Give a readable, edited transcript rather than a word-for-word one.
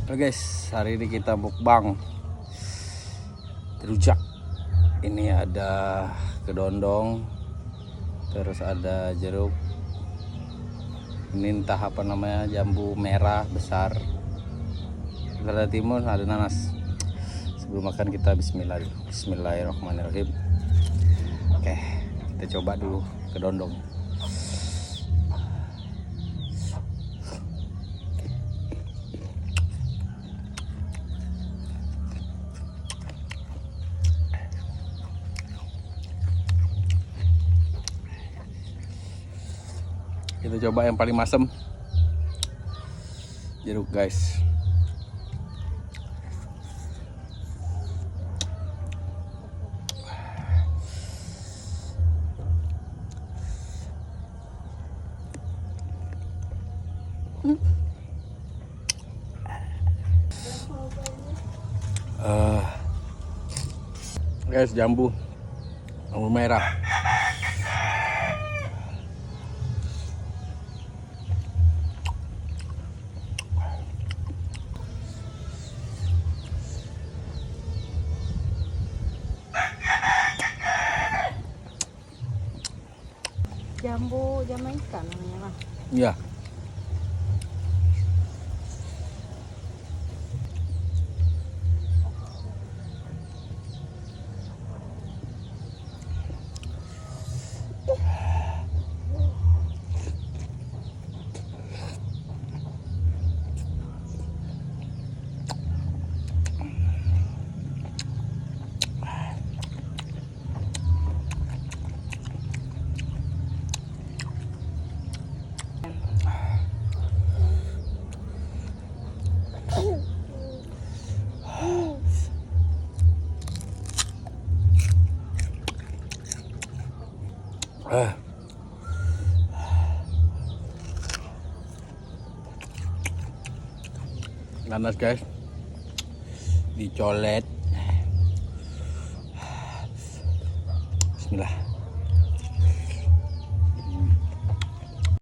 Oke guys, hari ini kita mukbang rujak. Ini ada kedondong, terus ada jeruk. Ini entah apa namanya, jambu merah besar. Ada timun, ada nanas. Sebelum makan kita bismillah dulu. Bismillahirrahmanirrahim. Oke, kita coba dulu kedondong. Kita coba yang paling masem, jeruk guys. Guys, jambu merah. Jambu Jamaika namanya mah. Iya. Nanas guys, dicolet. Bismillah.